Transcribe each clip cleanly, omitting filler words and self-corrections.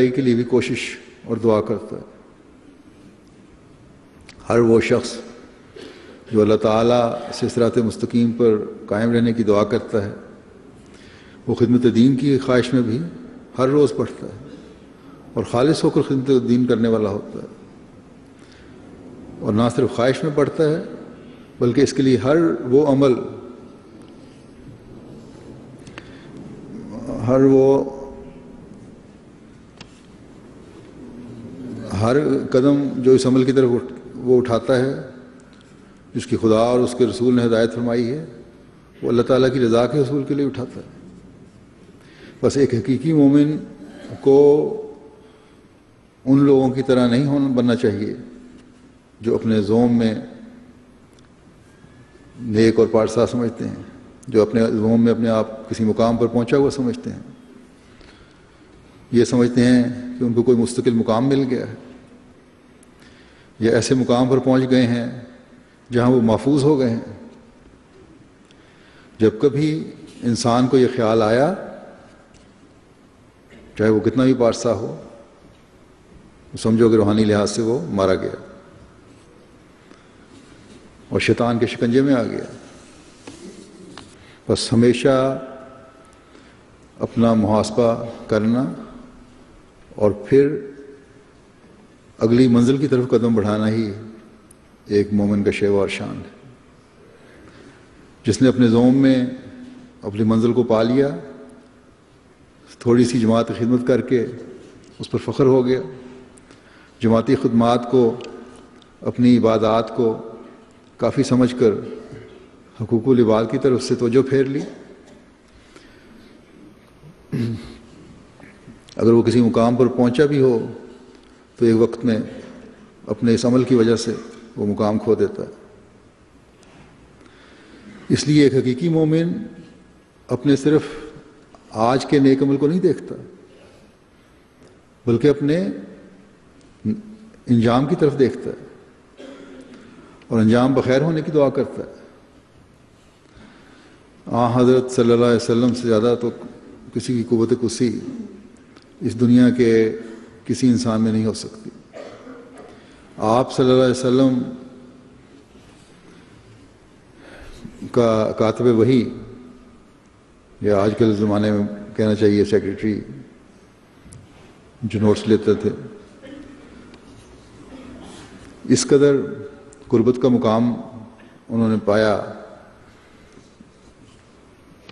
کے لیے بھی کوشش اور دعا کرتا ہے۔ ہر وہ شخص جو اللہ تعالیٰ سے صراط مستقیم پر قائم رہنے کی دعا کرتا ہے، وہ خدمت دین کی خواہش میں بھی ہر روز پڑھتا ہے اور خالص ہو کر خدمت دین کرنے والا ہوتا ہے، اور نہ صرف خواہش میں پڑھتا ہے بلکہ اس کے لیے ہر وہ عمل، ہر قدم جو اس عمل کی طرف وہ اٹھاتا ہے جس کی خدا اور اس کے رسول نے ہدایت فرمائی ہے، وہ اللہ تعالیٰ کی رضا کے حصول کے لیے اٹھاتا ہے۔ بس ایک حقیقی مومن کو ان لوگوں کی طرح نہیں بننا چاہیے جو اپنے زوم میں نیک اور پارسا سمجھتے ہیں، جو اپنے زوم میں اپنے آپ کسی مقام پر پہنچا ہوا سمجھتے ہیں، یہ سمجھتے ہیں کہ ان کو کوئی مستقل مقام مل گیا ہے، یا ایسے مقام پر پہنچ گئے ہیں جہاں وہ محفوظ ہو گئے ہیں۔ جب کبھی انسان کو یہ خیال آیا، چاہے وہ کتنا بھی پارسا ہو، سمجھو کہ روحانی لحاظ سے وہ مارا گیا اور شیطان کے شکنجے میں آ گیا۔ بس ہمیشہ اپنا محاسبہ کرنا اور پھر اگلی منزل کی طرف قدم بڑھانا ہی ایک مومن کا شیوہ اور شان ہے۔ جس نے اپنے زوم میں اپنی منزل کو پا لیا، تھوڑی سی جماعت خدمت کر کے اس پر فخر ہو گیا، جماعتی خدمات کو، اپنی عبادات کو کافی سمجھ کر حقوق العباد کی طرف سے توجہ پھیر لی، اگر وہ کسی مقام پر پہنچا بھی ہو تو ایک وقت میں اپنے اس عمل کی وجہ سے وہ مقام کھو دیتا ہے۔ اس لیے ایک حقیقی مومن اپنے صرف آج کے نیک عمل کو نہیں دیکھتا بلکہ اپنے انجام کی طرف دیکھتا ہے اور انجام بخیر ہونے کی دعا کرتا ہے۔ حضرت صلی اللہ علیہ وسلم سے زیادہ تو کسی کی قوت کسی اس دنیا کے کسی انسان میں نہیں ہو سکتی۔ آپ صلی اللہ علیہ وسلم کا کاتب وحی، یا آج کل زمانے میں کہنا چاہیے سیکریٹری، جو نوٹس لیتے تھے، اس قدر قربت کا مقام انہوں نے پایا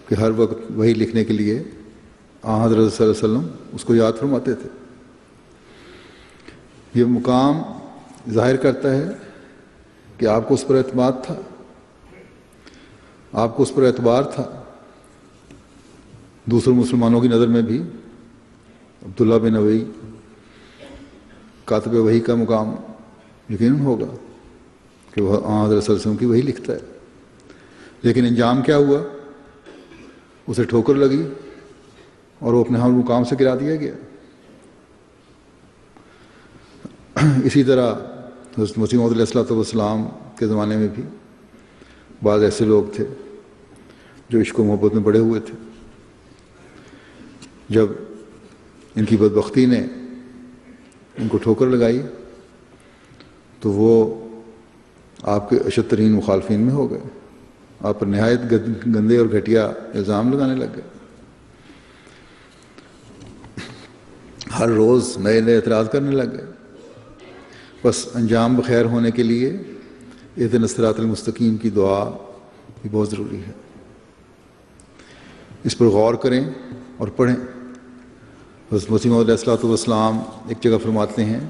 کہ ہر وقت وحی لکھنے کے لیے حضرت صلی اللہ علیہ وسلم اس کو یاد فرماتے تھے۔ یہ مقام ظاہر کرتا ہے کہ آپ کو اس پر اعتماد تھا، آپ کو اس پر اعتبار تھا۔ دوسرے مسلمانوں کی نظر میں بھی عبداللہ بن ابی کاتب وحی کا مقام یقیناً ہوگا کہ وہ حضرت صلی اللہ علیہ وسلم کی وحی لکھتا ہے، لیکن انجام کیا ہوا؟ اسے ٹھوکر لگی اور وہ اپنے ہم مقام سے گرا دیا گیا۔ اسی طرح حضرت مسیح موعود علیہ السلام کے زمانے میں بھی بعض ایسے لوگ تھے جو عشق و محبت میں بڑے ہوئے تھے۔ جب ان کی بدبختی نے ان کو ٹھوکر لگائی تو وہ آپ کے اشد ترین مخالفین میں ہو گئے، آپ پر نہایت گندے اور گھٹیا الزام لگانے لگ گئے، ہر روز نئے نئے اعتراض کرنے لگ گئے۔ بس انجام بخیر ہونے کے لیے اہدنا الصراط المستقیم کی دعا بھی بہت ضروری ہے۔ اس پر غور کریں اور پڑھیں۔ حضرت مسیح موعود علیہ السلام ایک جگہ فرماتے ہیں،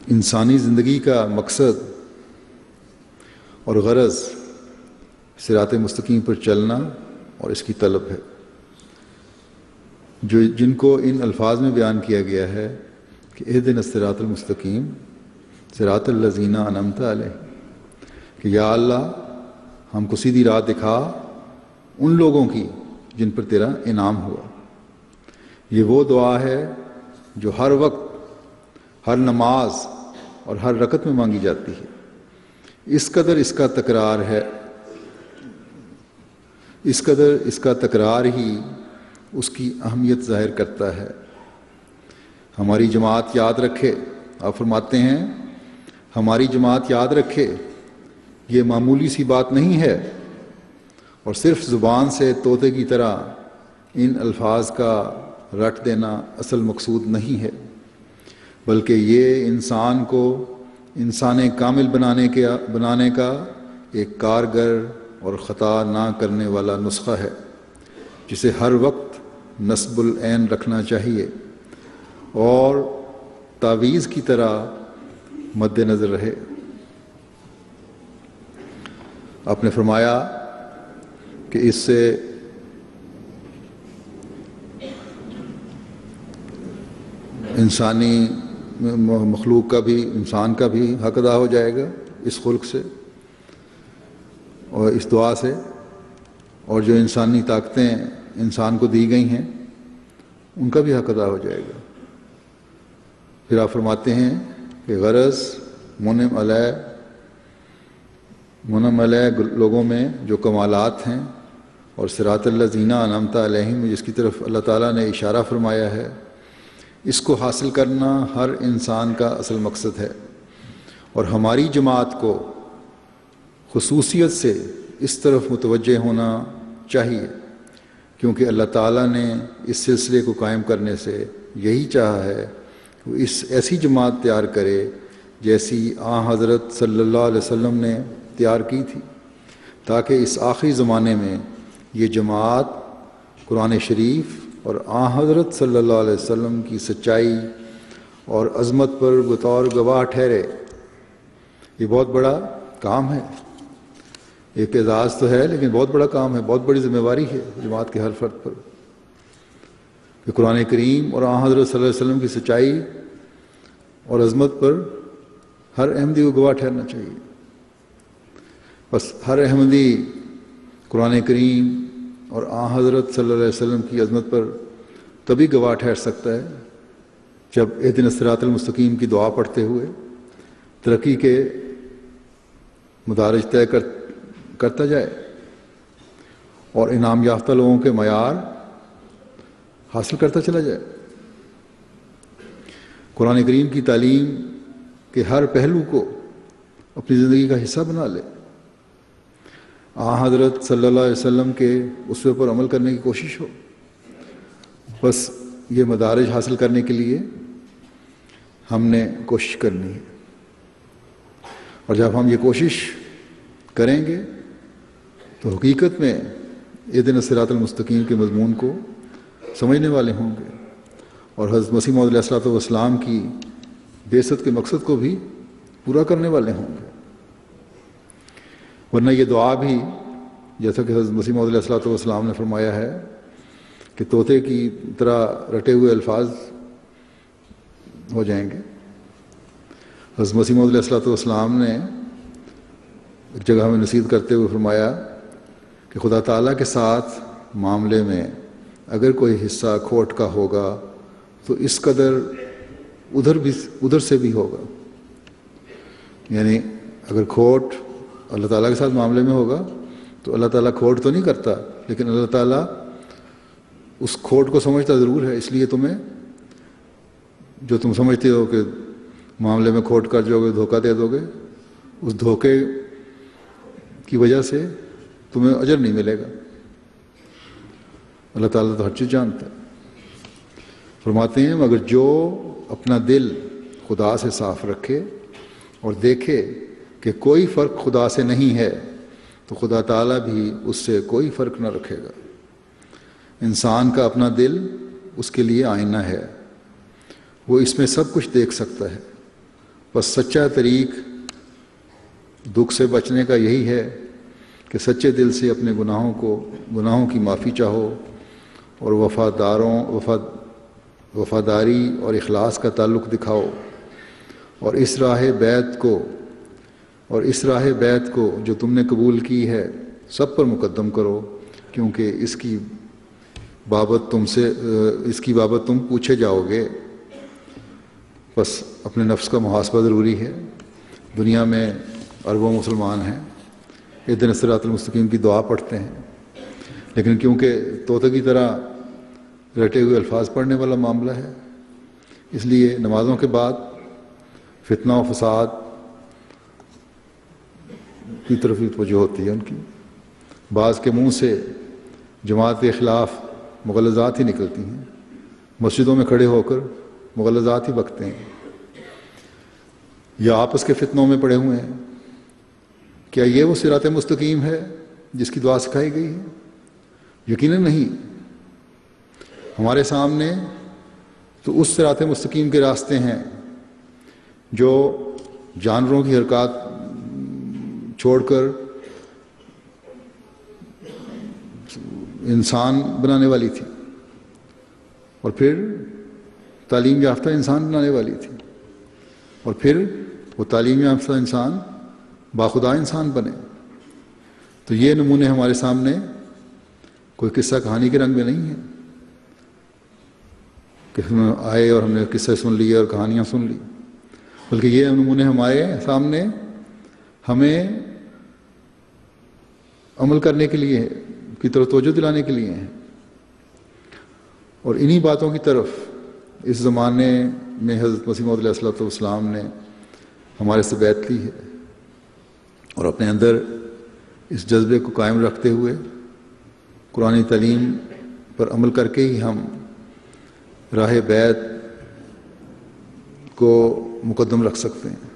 انسانی زندگی کا مقصد اور غرض صراط مستقیم پر چلنا اور اس کی طلب ہے، جن کو ان الفاظ میں بیان کیا گیا ہے کہ اہدنا الصراط المستقیم صراط الذین انعمت علیہم، کہ یا اللہ ہم کو سیدھی راہ دکھا ان لوگوں کی جن پر تیرا انعام ہوا۔ یہ وہ دعا ہے جو ہر وقت، ہر نماز اور ہر رکعت میں مانگی جاتی ہے۔ اس قدر اس کا تکرار ہے، اس قدر اس کا تکرار ہی اس کی اہمیت ظاہر کرتا ہے۔ ہماری جماعت یاد رکھے، آپ فرماتے ہیں ہماری جماعت یاد رکھے، یہ معمولی سی بات نہیں ہے، اور صرف زبان سے طوطے کی طرح ان الفاظ کا رٹ دینا اصل مقصود نہیں ہے، بلکہ یہ انسان کو انسان کامل بنانے کا ایک کارگر اور خطا نہ کرنے والا نسخہ ہے، جسے ہر وقت نصب العین رکھنا چاہیے اور تعویذ کی طرح مد نظر رہے۔ آپ نے فرمایا کہ اس سے انسانی مخلوق کا بھی، انسان کا بھی حق ادا ہو جائے گا اس خلق سے اور اس دعا سے، اور جو انسانی طاقتیں انسان کو دی گئی ہیں ان کا بھی حق ادا ہو جائے گا۔ پھر آپ فرماتے ہیں کہ غرض منعم علیہ لوگوں میں جو کمالات ہیں اور صراط الذین انعمت علیہم جس کی طرف اللہ تعالیٰ نے اشارہ فرمایا ہے، اس کو حاصل کرنا ہر انسان کا اصل مقصد ہے، اور ہماری جماعت کو خصوصیت سے اس طرف متوجہ ہونا چاہیے، کیونکہ اللہ تعالیٰ نے اس سلسلے کو قائم کرنے سے یہی چاہا ہے کہ وہ ایسی جماعت تیار کرے جیسی حضرت صلی اللہ علیہ وسلم نے تیار کی تھی، تاکہ اس آخری زمانے میں یہ جماعت قرآن شریف اور حضرت صلی اللہ علیہ وسلم کی سچائی اور عظمت پر بطور گواہ ٹھہرے۔ یہ بہت بڑا کام ہے، ایک اعزاز تو ہے لیکن بہت بڑا کام ہے، بہت بڑی ذمہ داری ہے جماعت کے ہر فرد پر، کہ قرآن کریم اور حضرت صلی اللہ علیہ وسلم کی سچائی اور عظمت پر ہر احمدی کو گواہ ٹھہرنا چاہیے۔ بس ہر احمدی قرآن کریم اور حضرت صلی اللہ علیہ وسلم کی عظمت پر تبھی گواہ ٹھہر سکتا ہے جب اہدنا الصراط المستقیم کی دعا پڑھتے ہوئے ترقی کے مدارج طے کرتا جائے اور انعام یافتہ لوگوں کے معیار حاصل کرتا چلا جائے، قرآن کریم کی تعلیم کے ہر پہلو کو اپنی زندگی کا حصہ بنا لے، حضرت صلی اللہ علیہ وسلم کے اسوے پر عمل کرنے کی کوشش ہو۔ بس یہ مدارج حاصل کرنے کے لیے ہم نے کوشش کرنی ہے، اور جب ہم یہ کوشش کریں گے تو حقیقت میں اہدنا الصراط المستقیم کے مضمون کو سمجھنے والے ہوں گے، اور حضرت مسیح موعود علیہ الصلوۃ والسلام کی بعثت کے مقصد کو بھی پورا کرنے والے ہوں گے۔ ورنہ یہ دعا بھی جیسا کہ حضرت مسیح موعود علیہ الصلوۃ والسلام نے فرمایا ہے کہ طوطے کی طرح رٹے ہوئے الفاظ ہو جائیں گے۔ حضرت مسیح موعود علیہ الصلوۃ والسلام نے ایک جگہ ہمیں نصیحت کرتے ہوئے فرمایا کہ خدا تعالیٰ کے ساتھ معاملے میں اگر کوئی حصہ کھوٹ کا ہوگا تو اس قدر ادھر سے بھی ہوگا، یعنی اگر کھوٹ اللہ تعالیٰ کے ساتھ معاملے میں ہوگا تو اللہ تعالیٰ کھوٹ تو نہیں کرتا، لیکن اللہ تعالیٰ اس کھوٹ کو سمجھتا ضرور ہے، اس لیے تمہیں جو تم سمجھتے ہو کہ معاملے میں کھوٹ کر جاؤ گے، دھوکہ دے دو گے، اس دھوکے کی وجہ سے تمہیں اجر نہیں ملے گا۔ اللہ تعالیٰ تو ہر چیز جانتا ہے۔ فرماتے ہیں مگر جو اپنا دل خدا سے صاف رکھے اور دیکھے کہ کوئی فرق خدا سے نہیں ہے تو خدا تعالیٰ بھی اس سے کوئی فرق نہ رکھے گا۔ انسان کا اپنا دل اس کے لیے آئینہ ہے، وہ اس میں سب کچھ دیکھ سکتا ہے، بس سچا طریق دکھ سے بچنے کا یہی ہے کہ سچے دل سے اپنے گناہوں کی معافی چاہو اور وفاداری اور اخلاص کا تعلق دکھاؤ، اور اس راہ بیت کو جو تم نے قبول کی ہے سب پر مقدم کرو، کیونکہ اس کی بابت تم پوچھے جاؤ گے۔ بس اپنے نفس کا محاسبہ ضروری ہے۔ دنیا میں اربوں مسلمان ہیں، اہدنا الصراط المستقیم کی دعا پڑھتے ہیں، لیکن کیونکہ طوطے کی طرح رٹے ہوئے الفاظ پڑھنے والا معاملہ ہے، اس لیے نمازوں کے بعد فتنہ و فساد کی طرف ہی توجہ ہوتی ہے ان کی۔ بعض کے منہ سے جماعت کے خلاف مغلظات ہی نکلتی ہیں، مسجدوں میں کھڑے ہو کر مغلظات ہی بکتے ہیں، یا آپس کے فتنوں میں پڑے ہوئے ہیں۔ کیا یہ وہ صراط مستقیم ہے جس کی دعا سکھائی گئی ہے؟ یقیناً نہیں۔ ہمارے سامنے تو اس صراط مستقیم کے راستے ہیں جو جانوروں کی حرکات چھوڑ کر انسان بنانے والی تھی، اور پھر تعلیم یافتہ انسان بنانے والی تھی، اور پھر وہ تعلیم یافتہ انسان باخدا انسان بنے۔ تو یہ نمونے ہمارے سامنے کوئی قصہ کہانی کے رنگ میں نہیں ہے کہ ہم آئے اور ہم نے قصے سن لیے اور کہانیاں سن لی، بلکہ یہ نمونے ہمارے سامنے ہمیں عمل کرنے کے لیے کی طرف توجہ دلانے کے لیے ہیں، اور انہی باتوں کی طرف اس زمانے میں حضرت مسیح موعود علیہ الصلوۃ والسلام نے ہمارے سے بیعت لی ہے، اور اپنے اندر اس جذبے کو قائم رکھتے ہوئے قرآن تعلیم پر عمل کر کے ہی ہم راہ بیعت کو مقدم رکھ سکتے ہیں۔